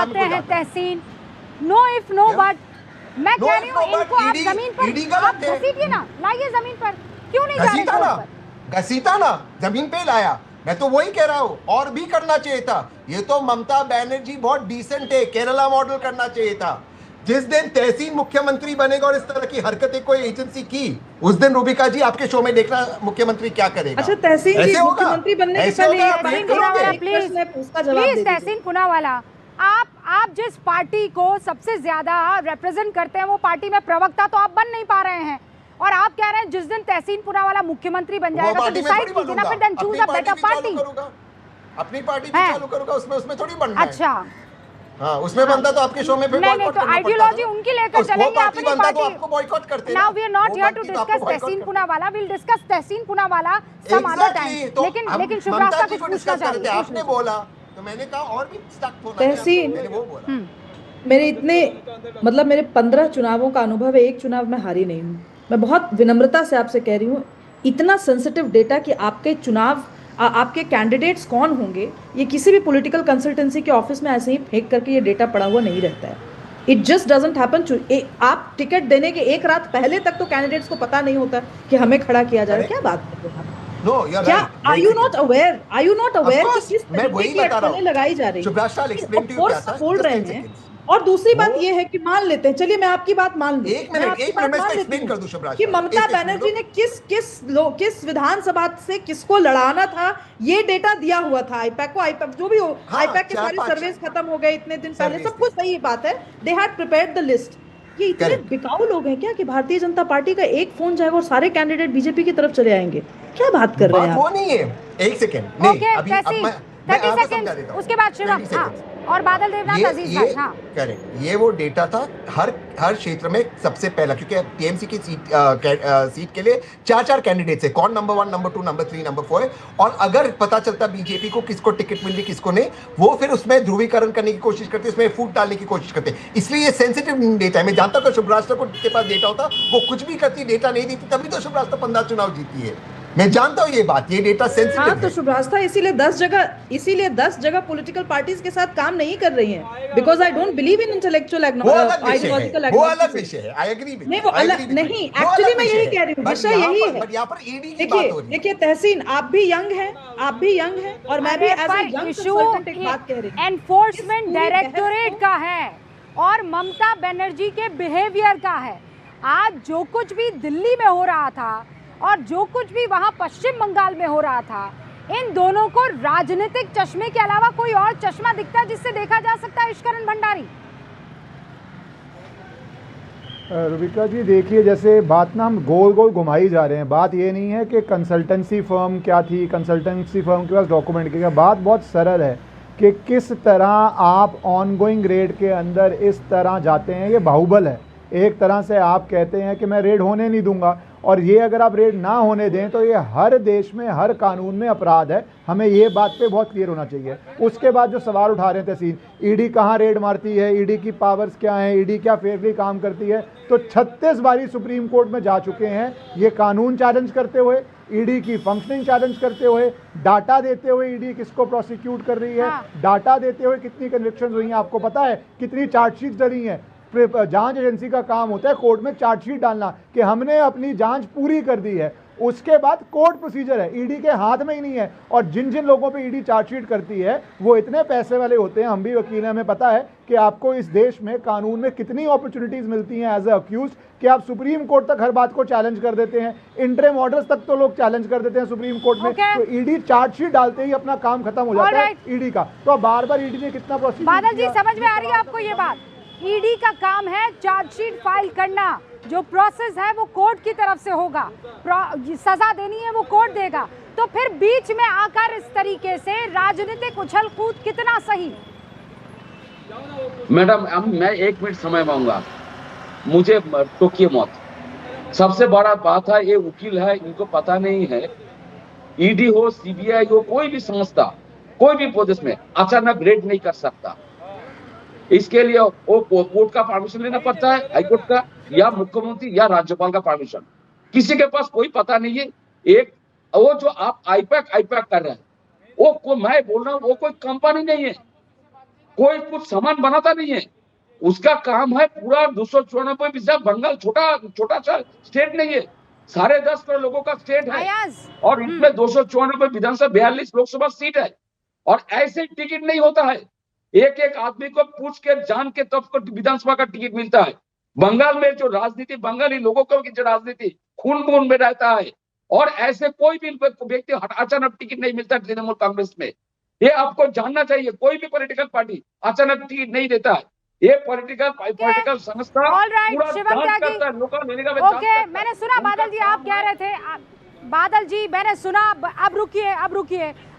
कराते हैं तहसीन, know if no but. मैं कह रही हूँ इनको आप जमीन पर आप घसीटिए ना, लाइए जमीन पर, क्यों नहीं जा रहे पर? घसीटा ना, जमीन पे लाया। मैं तो वही कह रहा हूँ, और भी करना चाहिए था। ये तो ममता बनर्जी बहुत डिसेंट है, केरला मॉडल करना चाहिए था। जिस दिन तहसीन मुख्यमंत्री बनेगा और इस तरह की हरकतें कोई एजेंसी की, उस दिन रूबिका जी आपके शो में देखना मुख्यमंत्री क्या करेगा। अच्छा तहसीन जी, मुख्यमंत्री बनने के पहले प्लीज तहसीन पुनावाला, आप जिस पार्टी को सबसे ज्यादा रिप्रेजेंट करते हैं वो पार्टी में प्रवक्ता तो आप बन नहीं पा रहे हैं, और आप कह रहे हैं जिस दिन तहसीन पुनावाला मुख्यमंत्री बन जाएगा तो डिसाइड कीजिए ना, फिर then choose a better party. अपनी पार्टी भी चालू करूंगा, उसमें थोड़ी बनना है। अच्छा हाँ, उसमें बनता तो आपके शो में फिर नहीं, तो आइडियोलॉजी उनकी लेकर चलेंगे अपनी पार्टी। तो आपको बॉयकॉट करते हैं। Now we are not here to discuss Tehseen Poonawalla, we will discuss Tehseen Poonawalla some other time. लेकिन शुभ्रास्ता कुछ पूछना चाहते हैं। आपने बोला तो मैंने कहा और भी स्टक होना है। तहसीन, मैंने वो बोला। मेरे इतने मतलब मेरे 15 चुनावों का अनुभव है, एक चुनाव में हारी नहीं हूँ। मैं बहुत विनम्रता से आपसे कह रही हूँ, इतना सेंसिटिव डेटा कि आपके चुनाव आपके कैंडिडेट्स कौन होंगे ये किसी भी पॉलिटिकल कंसल्टेंसी के ऑफिस में ऐसे ही फेंक करके ये डेटा पड़ा हुआ नहीं रहता है। It just doesn't happen. आप टिकट देने के एक रात पहले तक तो कैंडिडेट्स को पता नहीं होता कि हमें खड़ा किया जा रहा है। क्या बात करते हैं आप? क्या आर यू नॉट अवेयर कि किस तरीके की अटकलें लगाई जा रही है? बोल रहे हैं। और दूसरी बात ये है कि मान लेते हैं, चलिए मैं आपकी बात मान लूं, एक मिनट एक्सप्लेन कर दूं शुभ्रा कि ममता बनर्जी ने किस विधानसभा से किसको लड़ाना था ये डेटा दिया हुआ था। आईपैक जो भी हो, आईपैक के सारे सर्वेस खत्म हो गए इतने दिन पहले, सब कुछ सही बात है, they had prepared the list. ये इतने बिकाऊ लोग हैं क्या कि भारतीय जनता पार्टी का एक फोन जाएगा और सारे कैंडिडेट बीजेपी की तरफ चले आएंगे? क्या बात कर रहे हैं आप? वो नहीं है, एक सेकंड नहीं, अभी मैं 30 सेकंड उसके बाद शिवम और बादल देवनाथ अजीज भाई। हाँ करेक्ट, ये वो डेटा था हर क्षेत्र में सबसे पहला, क्योंकि टीएमसी की सीट के लिए 4 कैंडिडेट्स है, कौन नंबर 1, नंबर 2, नंबर 3, नंबर 4 है। और अगर पता चलता बीजेपी को किसको टिकट मिल रही किसको नहीं, वो फिर उसमें ध्रुवीकरण करने की कोशिश करते, उसमें फूट डालने की कोशिश करते। इसलिए ये सेंसिटिव डेटा है। मैं जानता हूँ शुभ्रास्ता के पास डेटा होता वो कुछ भी करती, डेटा नहीं देती, तभी तो शुभ्रास्ता 15 चुनाव जीती है। मैं जानता हूँ ये बात, ये डेटा सेंसिटिव है। तो शुभ्रास्ता इसीलिए 10 जगह पॉलिटिकल पार्टीज के साथ काम नहीं कर रही हैं, because I don't believe in intellectual ideological. वो अलग विषय है, आई एग्री विद। नहीं वो अलग नहीं, एक्चुअली मैं यही कह रही हूँ, विषय यही है। बट यहाँ पर ईडी की बात हो रही है। देखिए तहसीन, आप भी यंग हैं और मैं भी एज अ यंग कंसल्टेंट एक बात कह रही हूँ। एनफोर्समेंट डायरेक्टोरेट का है और ममता बनर्जी के बिहेवियर का है। आज जो कुछ भी दिल्ली में हो रहा था और जो कुछ भी वहां पश्चिम बंगाल में हो रहा था, इन दोनों को राजनीतिक चश्मे के अलावा कोई और चश्मा दिखता है जिससे देखा जा सकता है? ईश्वरन भंडारी। रूबिका जी देखिए, जैसे बात ना हम गोल गोल घुमाई जा रहे हैं। बात ये नहीं है कि कंसल्टेंसी फर्म क्या थी, कंसल्टेंसी फर्म के पास डॉक्यूमेंट क्या। बात बहुत सरल है कि किस तरह आप ऑनगोइंग रेड के अंदर इस तरह जाते हैं। ये बाहुबल है। एक तरह से आप कहते हैं कि मैं रेड होने नहीं दूंगा, और ये अगर आप रेड ना होने दें तो ये हर देश में हर कानून में अपराध है। हमें ये बात पे बहुत क्लियर होना चाहिए। उसके बाद जो सवाल उठा रहे हैं तहसीन, ईडी कहाँ रेड मारती है, ईडी की पावर्स क्या हैं, ईडी क्या फेयरली काम करती है, तो 36 बारी सुप्रीम कोर्ट में जा चुके हैं ये कानून चैलेंज करते हुए, ईडी की फंक्शनिंग चैलेंज करते हुए, डाटा देते हुए ईडी किसको प्रोसिक्यूट कर रही है, डाटा देते हुए कितनी कन्विक्शंस हुई हैं, आपको पता है कितनी चार्जशीट डली हैं। जांच एजेंसी का काम होता है कोर्ट में चार्जशीट डालना कि हमने अपनी जांच पूरी कर दी है। उसके बाद कोर्ट प्रोसीजर है, ईडी के हाथ में ही नहीं है। और जिन जिन लोगों पे ईडी चार्जशीट करती है वो इतने पैसे वाले होते हैं, हम भी वकील हैं, हमें पता है कि आपको इस देश में कानून में कितनी अपॉर्चुनिटीज मिलती हैं एज ए अक्यूज कि आप सुप्रीम कोर्ट तक हर बात को चैलेंज कर देते हैं। इंटरिम ऑर्डर्स तक तो लोग चैलेंज कर देते हैं सुप्रीम कोर्ट में। तो ईडी चार्जशीट डालते ही अपना काम खत्म हो जाता है ईडी का। तो बार बार ईडी ने कितना प्रोसीजर। बादल जी समझ में आ रही है आपको ये बात? ईडी का काम है चार्जशीट फाइल करना, जो प्रोसेस है वो कोर्ट की तरफ से होगा, सजा देनी है वो कोर्ट देगा। तो फिर बीच में आकर इस तरीके से राजनीतिक उछल कूद कितना सही? मैडम मैं 1 मिनट समय मांगूंगा, मुझे टोकिए मौत। सबसे बड़ा बात है ये वकील है, इनको पता नहीं है ईडी हो सीबीआई हो कोई भी संस्था कोई भी प्रोसेस में अचानक रेड नहीं कर सकता। इसके लिए वो कोर्ट का परमिशन लेना पड़ता है, हाईकोर्ट का या मुख्यमंत्री या राज्यपाल का परमिशन। किसी के पास कोई पता नहीं है। एक वो जो आप आईपैक कर रहे हैं वो मैं बोल रहा हूँ वो कोई कंपनी नहीं है, कोई कुछ सामान बनाता नहीं है। उसका काम है पूरा 294 बंगाल छोटा सा स्टेट नहीं है, 10.5 करोड़ लोगों का स्टेट है और इसमें 294 विधानसभा 42 लोकसभा सीट है और ऐसे टिकट नहीं होता है। एक एक आदमी को पूछ के जान के तब को विधानसभा का टिकट मिलता है। बंगाल में जो राजनीति, बंगाली लोगों को जो राजनीति खून में रहता है और ऐसे कोई भी व्यक्ति अचानक टिकट नहीं मिलता तृणमूल कांग्रेस में। ये आपको जानना चाहिए, कोई भी पॉलिटिकल पार्टी अचानक टिकट नहीं देता है। ये पॉलिटिकल संस्था पूरा जांच करता है, लोकल मिलेगा। ओके, मैंने सुना बादल जी आप कह रहे थे, बादल जी मैंने सुना, अब रुकिए,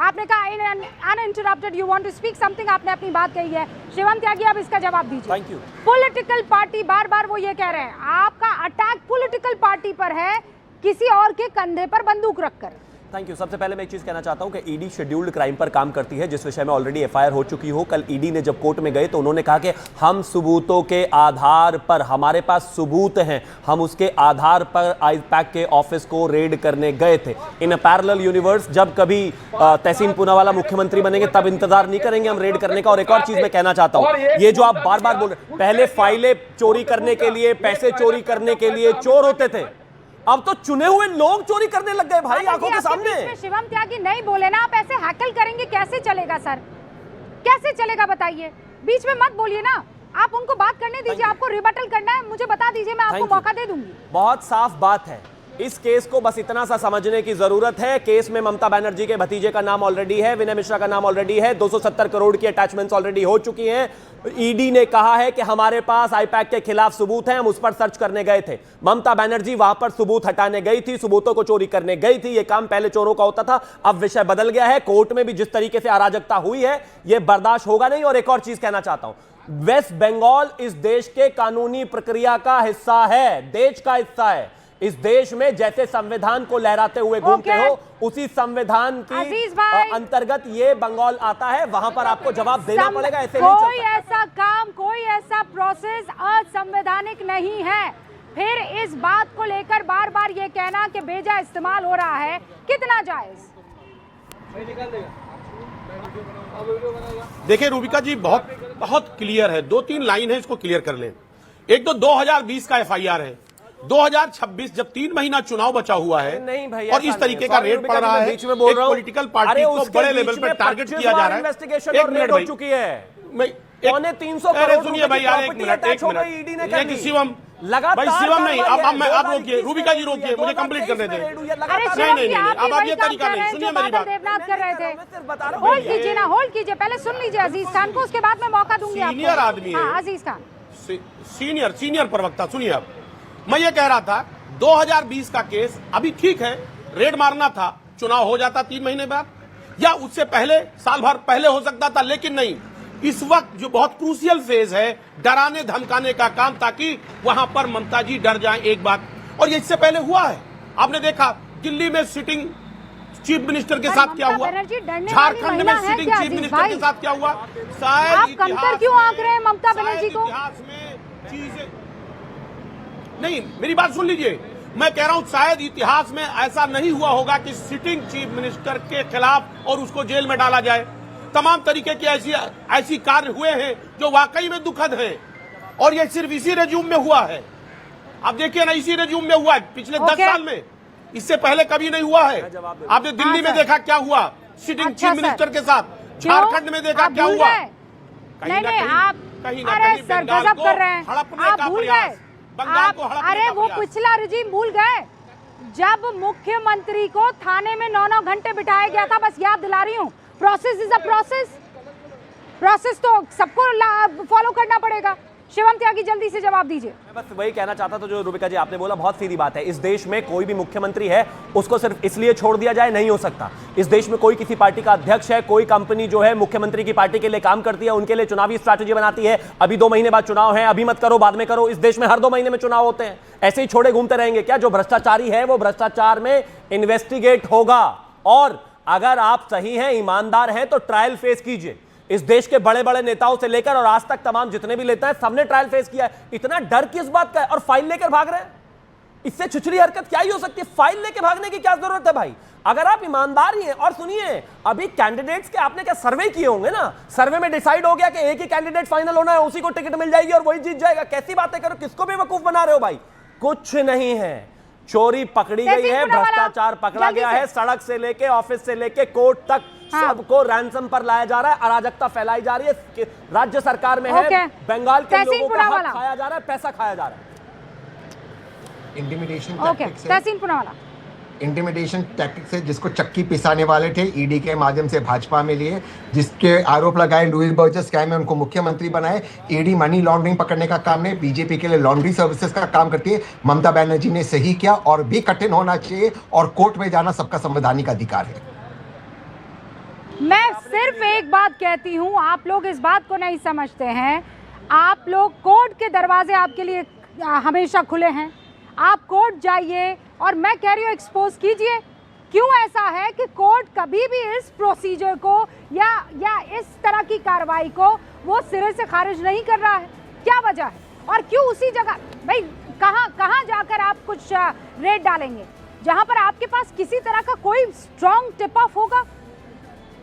आपने कहा uninterrupted you want to speak something, आपने अपनी बात कही है। शिवम त्यागी अब इसका जवाब दीजिए। Thank you. पॉलिटिकल पार्टी, बार वो ये कह रहे हैं आपका अटैक पॉलिटिकल पार्टी पर है, किसी और के कंधे पर बंदूक रखकर। Thank you. सबसे पहले मैं एक चीज कहना चाहता हूं कि ईडी शेड्यूल्ड क्राइम पर काम करती है, जिस विषय में ऑलरेडी एफआईआर हो चुकी हो। कल ईडी ने जब कोर्ट में गए तो उन्होंने कहा कि हम सबूतों के आधार पर, हमारे पास सबूत हैं, हम उसके आधार पर आईपैक के ऑफिस को रेड करने गए थे। इन पैरेलल यूनिवर्स, जब कभी तहसीन पूनावाला मुख्यमंत्री बनेंगे तब इंतजार नहीं करेंगे हम रेड करने का। और एक और चीज मैं कहना चाहता हूं, ये जो आप बार बार बोल रहे, पहले फाइलें चोरी करने के लिए, पैसे चोरी करने के लिए चोर होते थे, अब तो चुने हुए लोग चोरी करने लग गए भाई आंखों के सामने। शिवम त्यागी नहीं बोले ना, आप ऐसे हैकल करेंगे कैसे चलेगा सर, कैसे चलेगा बताइए? बीच में मत बोलिए ना, आप उनको बात करने दीजिए। आपको रिबटल करना है मुझे बता दीजिए, मैं आपको मौका दे दूंगी। बहुत साफ बात है, इस केस को बस इतना सा समझने की जरूरत है। केस में ममता बनर्जी के भतीजे का नाम ऑलरेडी है, विनय मिश्रा का नाम ऑलरेडी है, 270 करोड़ की अटैचमेंट्स ऑलरेडी हो चुकी हैं। ईडी ने कहा है कि हमारे पास आईपैक के खिलाफ सबूत हैं, हम उस पर सर्च करने गए थे। ममता बनर्जी वहां पर सबूत हटाने गई थी, सबूतों को चोरी करने गई थी। यह काम पहले चोरों का होता था, अब विषय बदल गया है। कोर्ट में भी जिस तरीके से अराजकता हुई है यह बर्दाश्त होगा नहीं। और एक और चीज कहना चाहता हूं, वेस्ट बंगाल इस देश के कानूनी प्रक्रिया का हिस्सा है, देश का हिस्सा है। इस देश में जैसे संविधान को लहराते हुए घूमते हो, उसी संविधान की अंतर्गत ये बंगाल आता है, वहां पर आपको जवाब देना पड़ेगा। ऐसे नहीं कोई ऐसा काम, कोई ऐसा प्रोसेस असंवैधानिक नहीं है। फिर इस बात को लेकर बार बार ये कहना कि बेजा इस्तेमाल हो रहा है, कितना जायज? देखिए रूबिका जी, बहुत क्लियर है, 2-3 लाइन है, इसको क्लियर कर लें। एक तो 2020 का एफआईआर है, 2026 जब 3 महीना चुनाव बचा हुआ है नहीं भाई, और इस तरीके का रेट पड़ रहा है, एक पॉलिटिकल पार्टी को बड़े लेवल पर टारगेट किया जा रहा है। एक मिनट हो चुकी है, पौने 300 करोड़ सुनिए भाई यार, एक मिनट शिवम भाई, शिवम नहीं, अब आप रोकिए, रूबिका जी रोकिए, मुझे कंप्लीट करने दें। नहीं, अब आप ये तरीका नहीं, सुनिए मेरी बात। देवनाथ कर रहे थे, होल्ड कीजिए ना, होल्ड कीजिए, पहले सुन लीजिए अजीज खान को, उसके बाद मैं मौका दूंगी आपको। सीनियर आदमी है अजीज खान, सीनियर प्रवक्ता। सुनिए, अब मैं ये कह रहा था 2020 का केस अभी ठीक है, रेड मारना था, चुनाव हो जाता 3 महीने बाद या उससे पहले, साल भर पहले हो सकता था, लेकिन नहीं। इस वक्त जो बहुत क्रूशियल फेज है, डराने धमकाने का काम, ताकि वहां पर ममता जी डर जाएं एक बात। और ये इससे पहले हुआ है, आपने देखा दिल्ली में सिटिंग चीफ मिनिस्टर के साथ क्या हुआ, झारखंड में सिटिंग चीफ मिनिस्टर के साथ क्या हुआ। शायद आप कंकर क्यों आंक रहे हैं ममता बनर्जी को? इतिहास में चीजें नहीं, मेरी बात सुन लीजिए, मैं कह रहा हूं शायद इतिहास में ऐसा नहीं हुआ होगा कि सिटिंग चीफ मिनिस्टर के खिलाफ और उसको जेल में डाला जाए। तमाम तरीके के ऐसी कार्य हुए हैं जो वाकई में दुखद हैं, और ये सिर्फ इसी रेज्यूम में हुआ है। आप देखिए ना, इसी रेज्यूम में हुआ है पिछले 10 साल में, इससे पहले कभी नहीं हुआ है। आपने दिल्ली में देखा क्या हुआ सिटिंग चीफ मिनिस्टर के साथ, झारखंड में देखा क्या हुआ। नहीं, आप अरे सर गजब कर रहे हैं, आप भूल गए, अरे वो पिछला रिजीम भूल गए जब मुख्यमंत्री को थाने में 9-9 घंटे बिठाया गया था। बस याद दिला रही हूँ, प्रोसेस इज अ प्रोसेस तो सबको फॉलो करना पड़ेगा। शिवम त्यागी जल्दी से जवाब दीजिए। मैं बस वही कहना चाहता था जो रूबिका जी आपने बोला, बहुत सीधी बात है। इस देश में कोई भी मुख्यमंत्री है उसको सिर्फ इसलिए छोड़ दिया जाए, नहीं हो सकता। इस देश में कोई किसी पार्टी का अध्यक्ष है, कोई कंपनी जो है मुख्यमंत्री की पार्टी के लिए काम करती है, उनके लिए चुनावी स्ट्रैटेजी बनाती है। अभी 2 महीने बाद चुनाव है, अभी मत करो, बाद में करो। इस देश में हर 2 महीने में चुनाव होते हैं, ऐसे ही छोड़े घूमते रहेंगे क्या? जो भ्रष्टाचारी है वो भ्रष्टाचार में इन्वेस्टिगेट होगा, और अगर आप सही हैं, ईमानदार हैं, तो ट्रायल फेस कीजिए। इस देश के बड़े बड़े नेताओं से लेकर और आज तक तमाम जितने भी नेता हैं, सबने ट्रायल फेस किया है। इतना डर किस बात का है? और फाइल लेकर भाग रहे हैं, इससे छुछली हरकत क्या ही हो सकती है? फाइल लेके भागने की क्या जरूरत है भाई? अगर आप ईमानदार ही हैं, और सुनिए, अभी कैंडिडेट्स के आपने क्या सर्वे किए होंगे ना, सर्वे में डिसाइड हो गया कि एक ही कैंडिडेट फाइनल होना है, उसी को टिकट मिल जाएगी और वही जीत जाएगा। कैसी बातें करो, किसको बेवकूफ बना रहे हो भाई? कुछ नहीं है, चोरी पकड़ी गई है, भ्रष्टाचार पकड़ा गया है, सड़क से लेके ऑफिस से लेके कोर्ट तक सबको रैंसम पर लाया जा रहा है, अराजकता फैलाई जा रही है, राज्य सरकार में है, बंगाल के लोगों का हक खाया जा रहा है, पैसा खाया जा रहा है। इंटिमिडेशन टैक्टिक्स से जिसको चक्की पिसाने वाले थे ईडी के माध्यम से भाजपा में लिए, जिसके आरोप लगाए लुइस बर्जर स्कैम में उनको मुख्यमंत्री बनाए। ईडी मनी लॉन्ड्रिंग पकड़ने का काम नहीं, बीजेपी के लिए लॉन्ड्री सर्विसेज का काम करती है। ममता बनर्जी ने सही किया, और भी कठिन होना चाहिए, और कोर्ट में जाना सबका संवैधानिक अधिकार है। मैं सिर्फ एक बात कहती हूं, आप लोग इस बात को नहीं समझते हैं। आप लोग, कोर्ट के दरवाजे आपके लिए हमेशा खुले हैं, आप कोर्ट जाइए, और मैं कह रही हूँ एक्सपोज कीजिए क्यों ऐसा है कि कोर्ट कभी भी इस प्रोसीजर को या इस तरह की कार्रवाई को वो सिरे से खारिज नहीं कर रहा है। क्या वजह है, और क्यों उसी जगह भाई, कहाँ जाकर आप कुछ रेड डालेंगे जहां पर आपके पास किसी तरह का कोई स्ट्रॉन्ग टिप ऑफ होगा?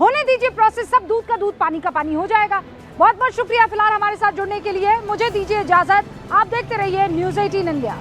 होने दीजिए प्रोसेस, सब दूध का दूध पानी का पानी हो जाएगा। बहुत बहुत शुक्रिया फिलहाल हमारे साथ जुड़ने के लिए, मुझे दीजिए इजाजत। आप देखते रहिए न्यूज़ 18 इंडिया।